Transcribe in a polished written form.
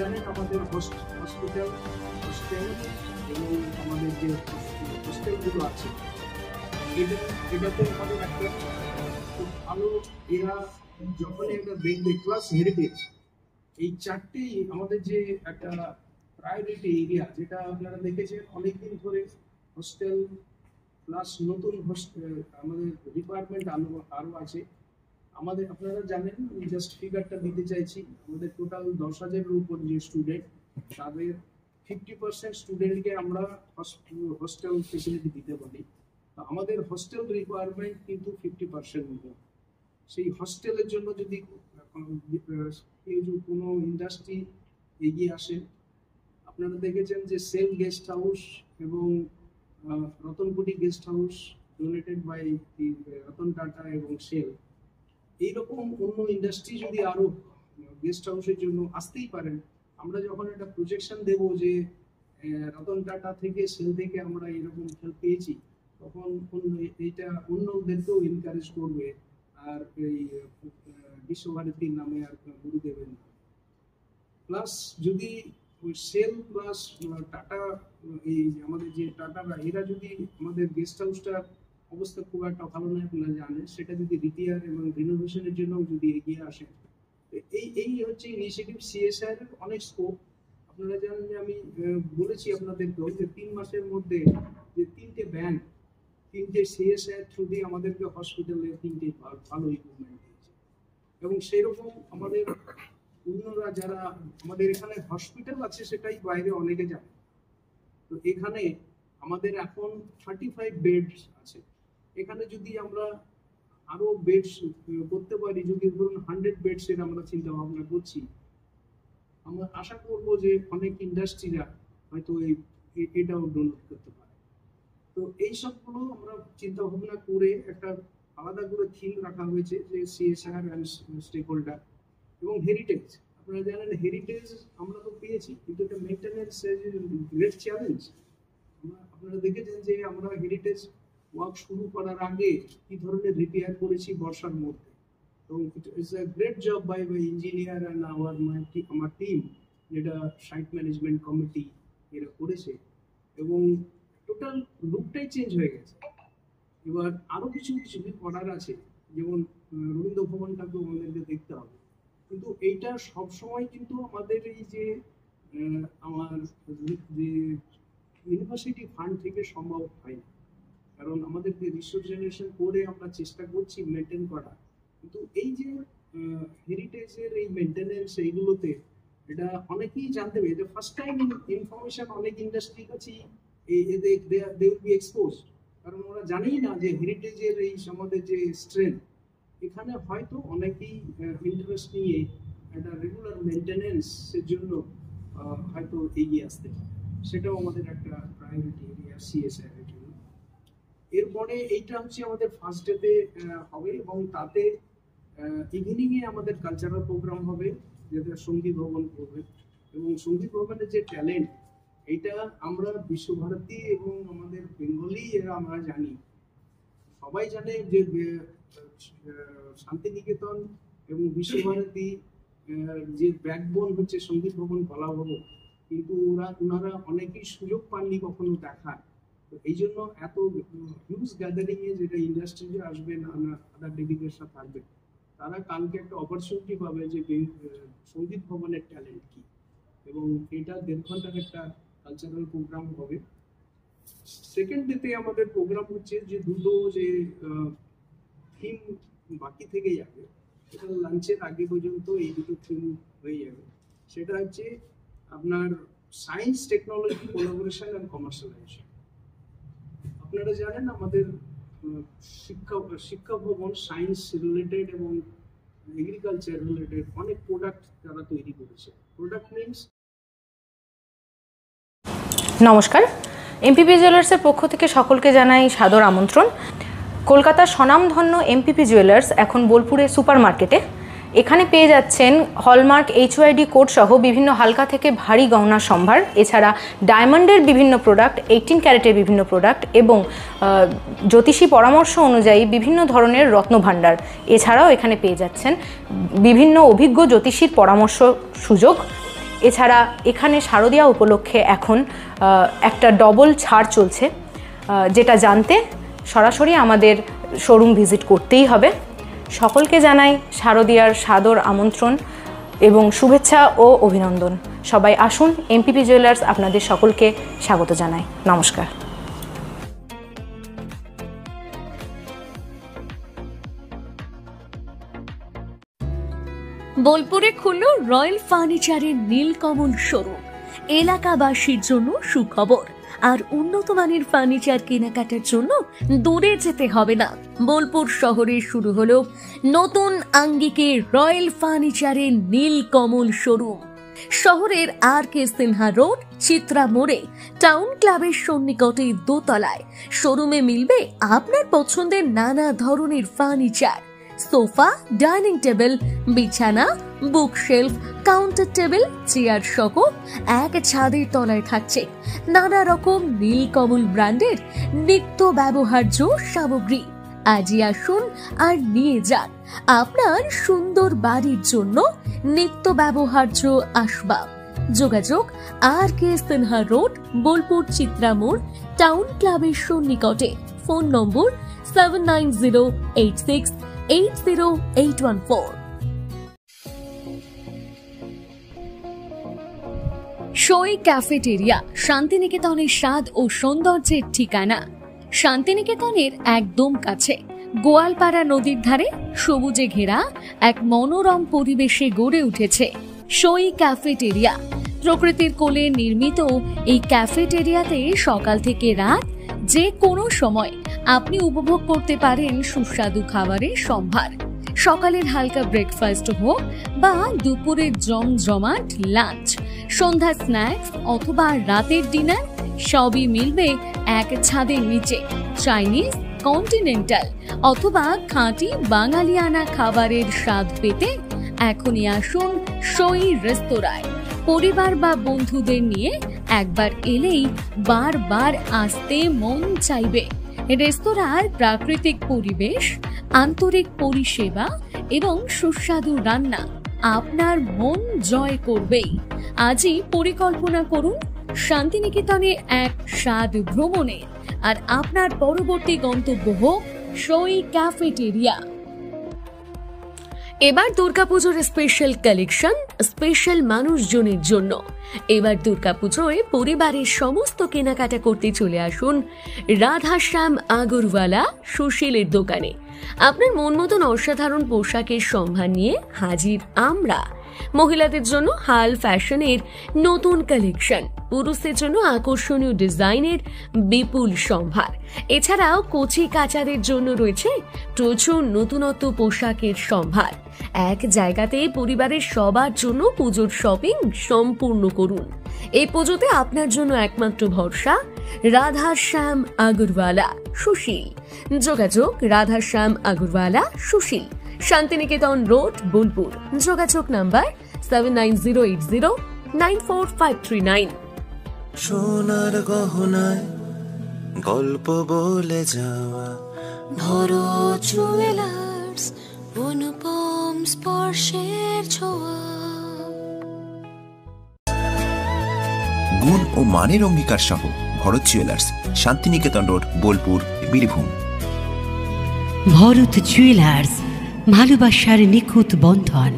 জানেন আমাদের হসপিটাল এবং আমাদের যে হোস্টেলগুলো আছে এটাতে আমাদের একটা খুব ভালো এরা যখনই একটা দেখবে প্লাস হেরিটেজ, এই চারটেই আমাদের যে একটা প্রায়োরিটি এরিয়া, যেটা আপনারা দেখেছেন অনেকদিন ধরে হোস্টেল প্লাস নতুন আমাদের রিকোয়ারমেন্ট আরও আছে আমাদের। আপনারা জানেন, জাস্ট ফিগারটা দিতে চাইছি, আমাদের টোটাল 10,000-এর উপর যে স্টুডেন্ট, তাদের 50% স্টুডেন্টকে আমরা হোস্টেল ফেসিলিটি দিতে পারি। আমাদের হোস্টেল রিকোয়ারমেন্ট কিন্তু 50% মতো। সেই হোস্টেলের জন্য যদি কোনো ইন্ডাস্ট্রি এগিয়ে আসে, আপনারা দেখেছেন যে সেল গেস্ট হাউস এবং Ratankuti guest house donated by Ratan Tata এবং সেল, এইরকম অন্য ইন্ডাস্ট্রি যদি আরো গেস্ট হাউসের জন্য আসতেই পারেন, আমরা যখন একটা প্রজেকশন দেব যে রতন টাটা থেকে সেল থেকে আমরা এরকম হেল্প পেয়েছি, তখন এইটা অন্যদেরকেও এনকারেজ করবে আর এই বিশ্বভারতীর নামে আর গুরুদেবের নামে। প্লাস যদি সেল প্লাস টাটা, এই আমাদের যে টাটারা, এরা যদি আমাদের গেস্ট হাউসটার অবস্থা খুব একটা ভালো নয় আপনারা জানেন, সেটা যদি রিপেয়ার এবং রিনোভেশনের জন্য যদি এগিয়ে আসে, এই হচ্ছে ইনিশিয়েটিভ। সিএসআর এর অনেক স্কোপ। আপনারা জানেন যে আমি বলেছি আপনাদেরকেও যে 3 মাসের মধ্যে যে 3টে ব্যাংক 3টে সিএসআর থ্রু দিয়ে আমাদেরকে হসপিটালে 3টে ভালো ইকুইপমেন্ট দিয়েছে। এবং সেরকম আমাদের অন্যরা যারা আমাদের এখানে হসপিটাল আছে, সেটাই বাইরে অনেকে জানে। তো এখানে আমাদের এখন 35 বেডস আছে। এখানে যদি আমরা আরো বেডস করতে পারি, যদি ধরুন 100 বেডস এর আমরা চিন্তা ভাবনা করছি, আমরা আশা করব যে অনেক ইন্ডাস্ট্রিরা হয়তো এটাও ডোনেট করতে পারে। তো এই সবগুলো আমরা চিন্তা ভাবনা করে একটা আলাদা করে থিম রাখা হয়েছে যে সিএসআর অ্যান্ড স্টেক হোল্ডার এবং হেরিটেজ। আপনারা জানেন হেরিটেজ আমরা তো পেয়েছি, কিন্তু এটা মেইনটেনেন্স গ্রেট চ্যালেঞ্জ। আপনারা দেখেছেন যে আমরা হেরিটেজ ওয়ার্ক শুরু করার আগে কি ধরনের রিপেয়ার করেছি বর্ষার মধ্যে, এবং it's a great job by engineer and আমার টিম, যেটা সাইট ম্যানেজমেন্ট কমিটি এরা করেছে, এবং টোটাল লুকটাই চেঞ্জ হয়ে গেছে। এবার আরো কিছু করার আছে, যেমন রবীন্দ্র ভবনটাকেও আমাদেরকে দেখতে হবে। কিন্তু এইটা সবসময় কিন্তু আমাদের এই যে আমার যে ইউনিভার্সিটি ফান্ড থেকে সম্ভব হয় না, কারণ আমাদেরকে রিসোর্স জেনারেশন করে আমরা চেষ্টা করছি মেনটেন করা। কিন্তু এই যে হেরিটেজের এই মেনটেনেন্স, এইগুলোতে এটা অনেকেই জানতে পারে। এটা ফার্স্ট টাইম ইনফরমেশন অনেক ইন্ডাস্ট্রির কাছেই দে উইল বি এক্সপোজড, কারণ ওরা জানেই না যে হেরিটেজের এই আমাদের যে স্ট্রেংথ, এখানে হয়তো অনেকেই ইন্টারেস্ট নিয়ে একটা রেগুলার মেনটেনেন্সের জন্য হয়তো এগিয়ে আসতে পারে। সেটাও আমাদের একটা প্রায়োরিটি এরিয়া সিএসআর এর জন্য। এরপরে এইটা হচ্ছে আমাদের ফার্স্ট ডেতে হবে, এবং তাতে ইভিনিংয়ে আমাদের কালচারাল প্রোগ্রাম হবে, যেটা সঙ্গীত ভবন করবে। এবং সঙ্গীত ভবনের যে ট্যালেন্ট, এইটা আমরা বিশ্বভারতী এবং আমাদের বেঙ্গলি এরা আমরা জানি, সবাই জানে যে শান্তিনিকেতন এবং বিশ্বভারতী যে ব্যাকবোন হচ্ছে সঙ্গীত ভবন, কলা ভবন, কিন্তু ওনারা অনেকেই সুযোগ পাননি কখনো দেখার। তো এই জন্য এত হিউজ গ্যাদারিং এ যেটা ইন্ডাস্ট্রিতে আসবে, আদার ডেলিগেটসরা থাকবে, তারা কালকে একটা অপরচুনিটি পাবে যে সঙ্গীত ভবনের ট্যালেন্ট কি। এবং এটা 1.5 ঘন্টার একটা কালচারাল প্রোগ্রাম হবে। সেকেন্ড ডেতে আমাদের প্রোগ্রাম হচ্ছে যে দুটো যে থিম বাকি থেকে যাবে, সেটা লাঞ্চের আগে পর্যন্ত এই দুটো থিম হয়ে যাবে। সেটা হচ্ছে আপনার science technology collaboration and commercialisation. আপনারা জানেন আমাদের শিক্ষা ভবন সায়েন্স রিলেটেড এবং এগ্রিকালচার রিলেটেড অনেক প্রোডাক্ট তারা তৈরি করেছে। Product means. নমস্কার, এমপিপি জুয়েলার্সের পক্ষ থেকে সকলকে জানাই সাদর আমন্ত্রণ। কলকাতার স্বনামধন্য এমপিপি জুয়েলার্স এখন বোলপুরে সুপার মার্কেটে। এখানে পেয়ে যাচ্ছেন হলমার্ক এইচওআইডি কোড সহ বিভিন্ন হালকা থেকে ভারী গহনার সম্ভার, এছাড়া ডায়মন্ডের বিভিন্ন প্রোডাক্ট, 18 ক্যারেটের বিভিন্ন প্রোডাক্ট এবং জ্যোতিষী পরামর্শ অনুযায়ী বিভিন্ন ধরনের রত্নভাণ্ডার। এছাড়াও এখানে পেয়ে যাচ্ছেন বিভিন্ন অভিজ্ঞ জ্যোতিষীর পরামর্শ সুযোগ। এছাড়া এখানে শারদীয়া উপলক্ষে এখন একটা ডবল ছাড় চলছে, যেটা জানতে সরাসরি আমাদের শোরুম ভিজিট করতেই হবে। সকলকে জানাই শারদীয়ার সাদর আমন্ত্রণ এবং শুভেচ্ছা ও অভিনন্দন। সবাই আসুন, এমপিপি জুয়েলার্স আপনাদের সকলকে স্বাগত জানাই। নমস্কার। বোলপুরে খুলল রয়্যাল ফার্নিচারের নীলকমল শোরুম। এলাকাবাসীর জন্য সুখবর, আর উন্নত মানের ফার্নিচার কেনাকাটার জন্য দূরে যেতে হবে না। বোলপুর শহরে শুরু হলো নতুন আঙ্গিকে রয়্যাল ফার্নিচারের নীলকমল শোরুম। শহরের RK সিনহা রোড, চিত্রা মোড়ে, টাউন ক্লাবের সন্নিকটে দোতলায় শোরুমে মিলবে আপনার পছন্দের নানা ধরনের ফার্নিচার, সোফা, ডাইনিং টেবিল, বিছানা, বুকশেলফ, কাউন্টার টেবিল, চেয়ার সহ এক ছাদের তলায় থাকছে নানা রকম নীলকমল ব্র্যান্ডের নিত্য ব্যবহার্য সামগ্রী। আজই আসুন আর নিয়ে যান আপনার সুন্দর বাড়ির জন্য নিত্য ব্যবহার্য আসবাব। যোগাযোগ RK সিনহা রোড, বোলপুর, চিত্রা মোড়, টাউন ক্লাবের সন্নিকটে। ফোন নম্বর 7908680814। সই ক্যাফেটেরিয়া, শান্তিনিকেতনের স্বাদ ও সৌন্দর্যের ঠিকানা। শান্তিনিকেতনের একদম কাছে, গোয়ালপাড়া নদীর ধারে সবুজে ঘেরা এক মনোরম পরিবেশে গড়ে উঠেছে সই ক্যাফেটেরিয়া। প্রকৃতির কোলে নির্মিত এই ক্যাফেটেরিয়াতে সকাল থেকে রাত যে কোনো সময় আপনি উপভোগ করতে পারেন সুস্বাদু খাবারের সম্ভার। সকালের হালকা ব্রেকফাস্ট হোক বা দুপুরের জমজমাট লাঞ্চ, সন্ধ্যা স্ন্যাক্স অথবা রাতের ডিনার, সবই মিলবে এক ছাদের নিচে। চাইনিজ, কন্টিনেন্টাল অথবা খাঁটি বাঙালিয়ানা খাবারের স্বাদ পেতে এখনই আসুন সই রেস্তোরাঁয়। পরিবার বা বন্ধুদের নিয়ে একবার এলেই বারবার আসতে মন চাইবে। রেস্তোরাঁর প্রাকৃতিক পরিবেশ, আন্তরিক পরিষেবা এবং সুস্বাদু রান্না আপনার মন জয় করবেই। আজই পরিকল্পনা করুন শান্তিনিকেতনে এক স্বাদ ভ্রমণে, আর আপনার পরবর্তী গন্তব্য হোক সই ক্যাফেটেরিয়া। এবার দুর্গাপুজোর স্পেশাল কালেকশন, স্পেশাল মানুষজনের জন্য। এবার দুর্গাপুজোয় পরিবারের সমস্ত কেনাকাটা করতে চলে আসুন রাধাশ্যাম আগরওয়ালা সুশীলের দোকানে। আপনার মন মতন অসাধারণ পোশাকের সম্ভার নিয়ে হাজির আমরা। মহিলাদের জন্য হাল ফ্যাশনের নতুন কালেকশন, পুরুষদের জন্য আকর্ষণীয় ডিজাইনের বিপুল সম্ভার। এছাড়াও কচি কাচাদের জন্য রয়েছে প্রচুর নতুনত্ব পোশাকের সম্ভার। এক জায়গাতে পরিবারের সবার জন্য পুজোর শপিং সম্পূর্ণ করুন। এই পুজোতে আপনার জন্য একমাত্র ভরসা রাধাশ্যাম আগরওয়ালা সুশীল। যোগাযোগ রাধাশ্যাম আগরওয়ালা সুশীল, শান্তিনিকেতন রোড, বোলপুর। যোগাযোগ নাম্বার 7908094539। সোনার গহনায় গল্প বলে যাওয়া ধরো জুয়েলার্স, অনুপম স্পর্শের ছোঁয়া। গুণ ও মানের অঙ্গীকার সহ Bharat jewellers, Santiniketan road, Bolpur, Birbhum. Bharat jewellers, ভালোবাসার নিখুঁত বন্ধন।